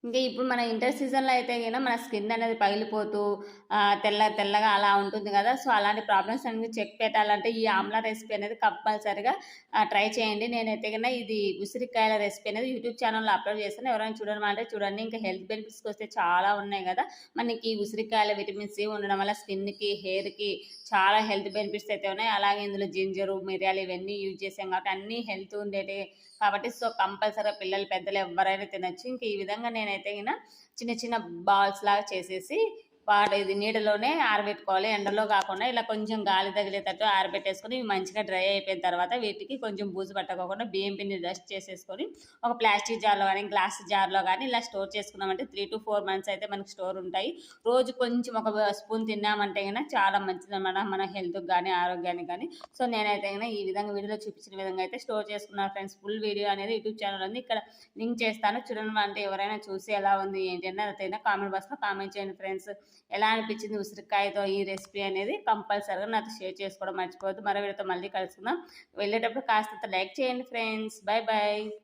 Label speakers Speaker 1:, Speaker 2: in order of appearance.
Speaker 1: ఇంకా ఇప్పుడు మన ఇంటర్ సీజన్‌లో అయితే గిన మన స్కిన్ అనేది పగిలిపోతూ తెల్లగా అలా ఉంటుంది గదా! సో, అలాంటి ప్రాబ్లమ్స్ అన్నీ చెక్ పెట్టాలంటే ఈ ఆమ్లా రెసిపీ అనేది కంపల్సరీగా ట్రై చేయండి. నేనైతే గిన ఇది ఉసిరికాయల రెసిపీ అనేది యూట్యూబ్ ఛానెల్‌లో అప్‌లోడ్ చేశాను. ఎవరైనా చూడడమంటే చూడండి. ఇంకా హెల్త్ బెనిఫిట్స్‌కొస్తే చాలా ఉన్నాయి గదా! మనకి ఉసిరికాయల విటమిన్ సి ఉండడం వల్ల స్కిన్‌కి, హెయిర్‌కి చాలా హెల్త్ బెనిఫిట్స్ అయితే ఉన్నాయి. అలాగే ఇందులో జింజరు, మిరియాలు ఇవన్నీ యూజ్ చేసాం కాబట్టి అన్నీ హెల్త్ ఉండేటియి కాబట్టి సో, కంపల్సరీగా పిల్లలు, పెద్దలు ఎవ్వరైనా తినొచ్చు. ఇంక ఈ విధంగా నేనైతే గిన చిన్న చిన్న బాల్స్ లాగా చేసేసి ఇది నీడలోనే ఆరబెట్టుకోవాలి. ఎండలో కాకుండా ఇలా కొంచెం గాలి తగిలేటట్టు ఆరబెట్టేసుకొని ఇవి మంచిగా డ్రై అయిపోయిన తర్వాత వీటికి కొంచెం బూజు పట్టకోకుండా బియ్యం పిండి డస్ట్ చేసేసుకొని ఒక ప్లాస్టిక్ జార్‌లో గానీ, గ్లాస్ జార్‌లో గానీ ఇలా స్టోర్ చేసుకున్నామంటే 3-4 మంత్స్ అయితే మనకి స్టోర్ ఉంటాయి. రోజు కొంచెం ఒక స్పూన్ తిన్నామంటే గన చాలా మంచిదనమాట. మన హెల్త్‌కి గానీ, ఆరోగ్యానికి గానీ. సో, నేనైతే గన ఈ విధంగా వీడియోలో చూపించిన విధంగా అయితే స్టోర్ చేసుకున్నాను ఫ్రెండ్స్. ఫుల్ వీడియో అనేది యూట్యూబ్ ఛానెల్ ఉంది. ఇక్కడ లింక్ చేస్తాను. చూడండి అంటే ఎవరైనా చూసి ఎలా ఉంది ఏంటి అన్నదైనా కామెంట్ బాక్స్‌లో కామెంట్ చేయండి ఫ్రెండ్స్. ఎలా అనిపించింది ఉసిరికాయతో ఈ రెసిపీ అనేది కంపల్సరీగా నాతో షేర్ చేసుకోవడం మర్చిపోవద్దు. మరో వీడియోతో మళ్ళీ కలుసుకుందాం. వెళ్ళేటప్పుడు కాస్తంత లైక్ చేయండి ఫ్రెండ్స్. Bye bye.